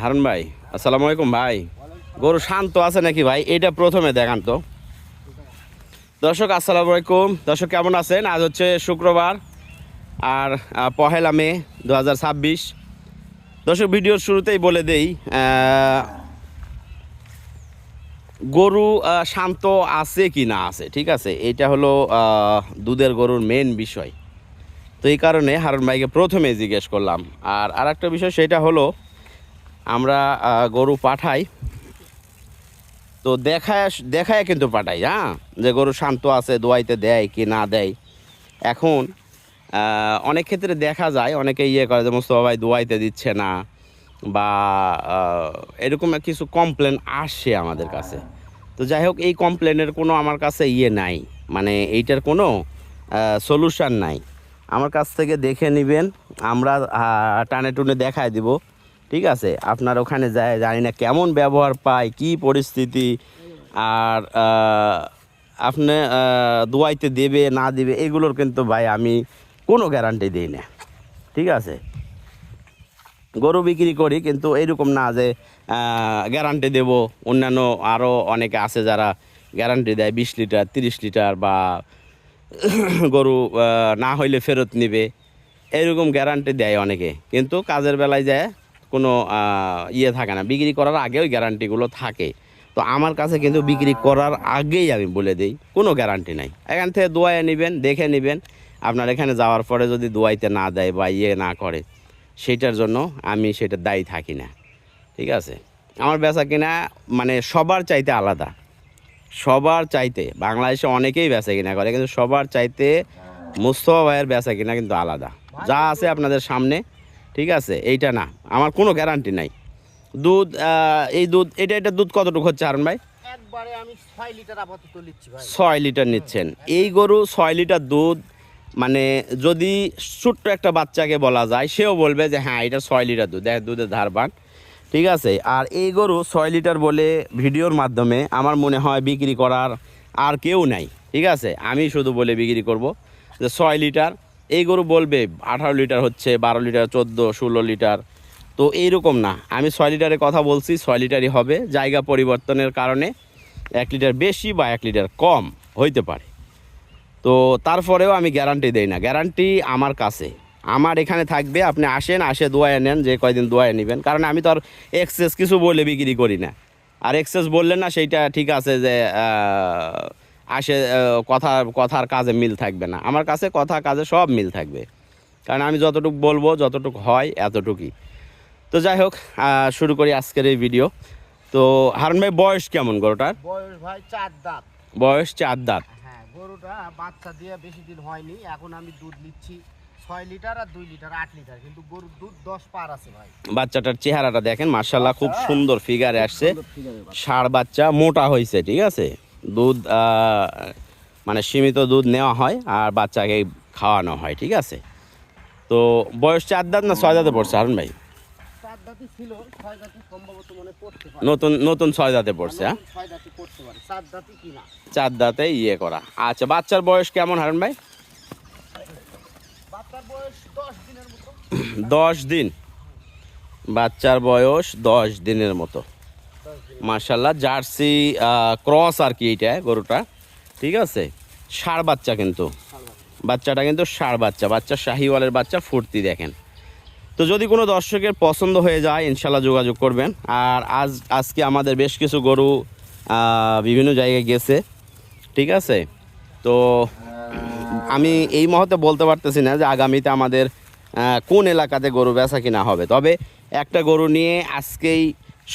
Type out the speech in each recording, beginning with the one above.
হারুন ভাই, আসসালামু আলাইকুম ভাই। গরু শান্ত আছে নাকি ভাই, এটা প্রথমে দেখান তো। দর্শক আসসালামু আলাইকুম। দর্শক কেমন আছেন? আজ হচ্ছে শুক্রবার আর পহেলা মে 2026। দর্শক ভিডিওর শুরুতেই বলে দেই, গরু শান্ত আছে কি না আছে, ঠিক আছে, এটা হলো দুধের গরুর মেন বিষয়। তো এই কারণে হারুন ভাইকে প্রথমে জিজ্ঞেস করলাম। আর আরেকটা বিষয় সেটা হলো, আমরা গরু পাঠাই তো দেখায় কিন্তু পাঠাই, হ্যাঁ, যে গরু শান্ত আছে, দোয়াইতে দেয় কি না দেয়। এখন অনেক ক্ষেত্রে দেখা যায় অনেকে করে যে মোস্তফা ভাই দোয়াইতে দিচ্ছে না, বা এরকম কিছু কমপ্লেন আসে আমাদের কাছে। তো যাই হোক, এই কমপ্লেনের কোনো আমার কাছে নাই, মানে এইটার কোনো সলিউশান নাই। আমার কাছ থেকে দেখে নেবেন, আমরা টানে টুনে দেখায় দিব, ঠিক আছে। আপনার ওখানে যায় জানি না কেমন ব্যবহার পায়, কি পরিস্থিতি, আর আপনি দোয়াইতে দেবে না দেবে এগুলোর কিন্তু ভাই আমি কোনো গ্যারান্টি দিই না, ঠিক আছে। গরু বিক্রি করি কিন্তু এইরকম না যে গ্যারান্টি দেব। অন্যান্য আরও অনেকে আছে যারা গ্যারান্টি দেয় 20 লিটার 30 লিটার, বা গরু না হইলে ফেরত নেবে, এরকম গ্যারান্টি দেয় অনেকে, কিন্তু কাজের বেলায় যায় কোনো থাকে না। বিক্রি করার আগে ওই গ্যারান্টিগুলো থাকে। তো আমার কাছে কিন্তু বিক্রি করার আগেই আমি বলে দিই কোনো গ্যারান্টি নাই। এখান থেকে দোয়াইয়ে নেবেন, দেখে নেবেন। আপনার এখানে যাওয়ার পরে যদি দোয়াইতে না দেয় বা না করে, সেইটার জন্য আমি সেটা দায়ী থাকি না, ঠিক আছে। আমার বেচা কিনা মানে সবার চাইতে আলাদা, সবার চাইতে। বাংলাদেশে অনেকেই বেচা কিনা করে, কিন্তু সবার চাইতে মুস্তফা ভাইয়ের বেচা কিনা কিন্তু আলাদা। যা আছে আপনাদের সামনে, ঠিক আছে, এইটা না, আমার কোনো গ্যারান্টি নাই। দুধ এই দুধ এটা দুধ কতটুকু হচ্ছে হারুন ভাই? একবারে আমি 6 লিটার আপাতত নিচ্ছি ভাই। 6 লিটার নিচ্ছেন? এই গরু 6 লিটার দুধ, মানে যদি ছোট্ট একটা বাচ্চাকে বলা যায় সেও বলবে যে হ্যাঁ এটা 6 লিটার দুধ, দুধের ধারবান, ঠিক আছে। আর এই গরু 6 লিটার বলে ভিডিওর মাধ্যমে আমার মনে হয় বিক্রি করার আর কেউ নাই, ঠিক আছে। আমি শুধু বলে বিক্রি করব যে 6 লিটার। এই গরু বলবে 18 লিটার হচ্ছে, 12 লিটার, 14, 16 লিটার। তো এইরকম না, আমি 6 লিটারের কথা বলছি, 6 লিটারই হবে। জায়গা পরিবর্তনের কারণে 1 লিটার বেশি বা 1 লিটার কম হইতে পারে। তো তারপরেও আমি গ্যারান্টি দেই না। গ্যারান্টি আমার কাছে, আমার এখানে থাকবে। আপনি আসে দোয়ায় নেন, যে কয়দিন দোয়ায় নেবেন। কারণ আমি তো আর এক্সেস কিছু বলে বিক্রি করি না। আর এক্সেস বললেন না সেইটা ঠিক আছে যে কথার কাজে মিল থাকবে না। আমার কাছে কথা কাজে সব মিল থাকবে, কারণ আমি যতটুকু বলবো, যতটুকু হয় এতটুকুই। তো যাই হোক, শুরু করি আজকের এই ভিডিও। তো হারুন ভাই, বয়স কেমন গরুটার? বয়স ভাই 4 দাঁত। বয়স 4 দাঁত। হ্যাঁ, গরুটা বাচ্চা দিয়ে বেশি দিন হয়নি। এখন আমি দুধ নিচ্ছি 6 লিটার আর 2 লিটার 8 লিটার, কিন্তু গরুর দুধ 10 পার আছে ভাই। বাচ্চাটার চেহারাটা দেখেন, মাশাআল্লাহ, খুব সুন্দর ফিগারে আসছে। ষাঁড় বাচ্চা, মোটা হয়েছে, ঠিক আছে। দুধ মানে সীমিত দুধ নেওয়া হয় আর বাচ্চাকে খাওয়ানো হয়, ঠিক আছে। তো বয়স 4 দাঁত না 6 দাঁতে পড়ছে হারুন ভাই? 4 দাঁতই ছিল, 6 দাঁতই সম্ভবত মনে পড়তে পারে। নতুন 6 দাঁতে পড়ছে, হ্যাঁ, 6 দাঁতই পড়তে পারে, 4 দাঁতই কিনা। 4 দাঁতে করা। আচ্ছা, বাচ্চার বয়স কেমন হারুন ভাই? বাচ্চার বয়স 10 দিনের মতো। 10 দিন? বাচ্চার বয়স 10 দিনের মতো। মাশাআল্লাহ, জার্সি ক্রস আর কি এইটা গরুটা, ঠিক আছে। ষাঁড় বাচ্চা, কিন্তু বাচ্চাটা কিন্তু ষাঁড় বাচ্চা, শাহিওয়ালের বাচ্চা, ফুর্তি দেখেন। তো যদি কোনো দর্শকের পছন্দ হয়ে যায় ইনশাল্লাহ যোগাযোগ করবেন। আর আজকে আমাদের বেশ কিছু গরু বিভিন্ন জায়গায় গেছে, ঠিক আছে। তো আমি এই মুহূর্তে বলতে পারতেছি না যে আগামীতে আমাদের কোন এলাকাতে গরু বেচা কিনা হবে। তবে একটা গরু নিয়ে আজকেই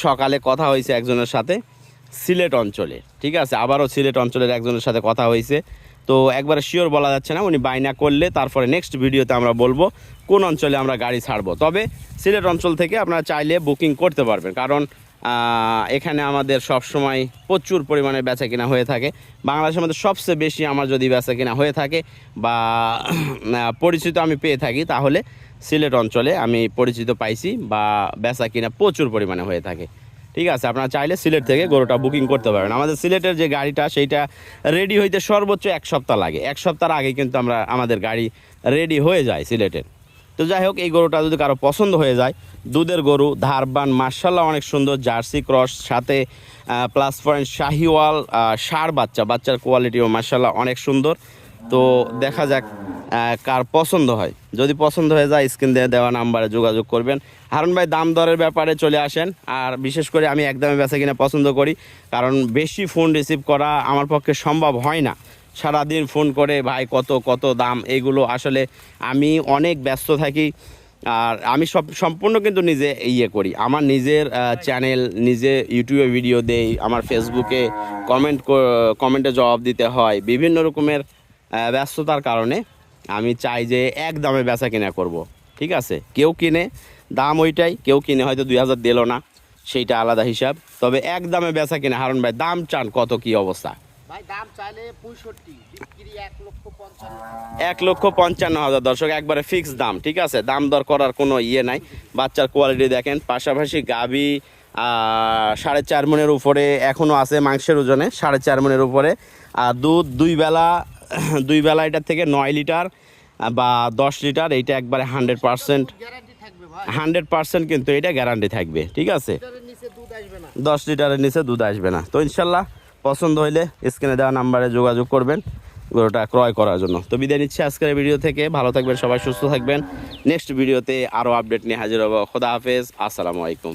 সকালে কথা হয়েছে একজনের সাথে, সিলেট অঞ্চলে, ঠিক আছে। আবারও সিলেট অঞ্চলের একজনের সাথে কথা হয়েছে। তো একবারে শিওর বলা যাচ্ছে না, উনি বায়না করলে তারপরে নেক্সট ভিডিওতে আমরা বলবো কোন অঞ্চলে আমরা গাড়ি ছাড়বো। তবে সিলেট অঞ্চল থেকে আপনারা চাইলে বুকিং করতে পারবেন, কারণ এখানে আমাদের সব সময় প্রচুর পরিমাণে বেচা কিনা হয়ে থাকে। বাংলাদেশের মধ্যে সবচেয়ে বেশি আমার যদি বেচা কিনা হয়ে থাকে বা পরিচিত আমি পেয়ে থাকি, তাহলে সিলেট অঞ্চলে আমি পরিচিত পাইছি, বা বেচা কিনা প্রচুর পরিমাণে হয়ে থাকে, ঠিক আছে। আপনারা চাইলে সিলেট থেকে গরুটা বুকিং করতে পারবেন। আমাদের সিলেটের যে গাড়িটা, সেইটা রেডি হইতে সর্বোচ্চ 1 সপ্তাহ লাগে। 1 সপ্তাহ আগে কিন্তু আমাদের গাড়ি রেডি হয়ে যায় সিলেটের, তো যাই হোক, এই গরুটা যদি কারো পছন্দ হয়ে যায়, দুধের গরু, ধারবান, মার্শাল্লাহ অনেক সুন্দর, জার্সি ক্রস, সাথে প্লাস পয়েন্ট শাহিওয়াল, ষাঁড় বাচ্চার কোয়ালিটিও মার্শাল্লাহ অনেক সুন্দর। তো দেখা যাক কার পছন্দ হয়। যদি পছন্দ হয়ে যায় স্ক্রিন দিয়ে দেওয়া নাম্বারে যোগাযোগ করবেন। হারুন ভাই, দাম দরের ব্যাপারে চলে আসেন। আর বিশেষ করে আমি একদমই বেচা কিনা পছন্দ করি, কারণ বেশি ফোন রিসিভ করা আমার পক্ষে সম্ভব হয় না। সারাদিন ফোন করে ভাই কত দাম, এগুলো আসলে আমি অনেক ব্যস্ত থাকি। আর আমি সম্পূর্ণ কিন্তু নিজে করি, আমার নিজের চ্যানেল, নিজে ইউটিউবে ভিডিও দেই, আমার ফেসবুকে কমেন্টে জবাব দিতে হয়, বিভিন্ন রকমের ব্যস্ততার কারণে আমি চাই যে এক দামে বেচা কিনা করব। ঠিক আছে, কেউ কিনে দাম ওইটাই, কেউ কিনে হয়তো 2000 দিল না, সেইটা আলাদা হিসাব। তবে এক দামে বেচা কিনা। হারুন ভাই, দাম চান কত, কি অবস্থা? ভাই দাম চাইলে 65, বিক্রি 1,55,000। 1,55,000 দর্শক, একবারে ফিক্স দাম। ঠিক আছে, দাম দর করার কোনো নাই। বাচ্চার কোয়ালিটি দেখেন, পাশাপাশি গাভী 4.5 মণের উপরে এখনও আছে মাংসের ওজনে, 4.5 মণের উপরে। আর দুধ দুই বেলা এটার থেকে 9 লিটার বা 10 লিটার, এইটা একবারে 100%। গ্যারান্টি থাকবে ভাই, 100% কিন্তু এটা গ্যারান্টি থাকবে। ঠিক আছে, লিটারের নিচে দুধ আসবে না। 10 লিটারের নিচে দুধ আসবে না। তো ইনশাল্লাহ পছন্দ হইলে স্ক্রিনে দেওয়া নাম্বারে যোগাযোগ করবেন গরুটা ক্রয় করার জন্য। তো বিদায় নিচ্ছি আজকের ভিডিও থেকে। ভালো থাকবেন সবাই, সুস্থ থাকবেন। নেক্সট ভিডিওতে আরও আপডেট নিয়ে হাজির হবো। খোদা হাফেজ, আসসালামু আলাইকুম।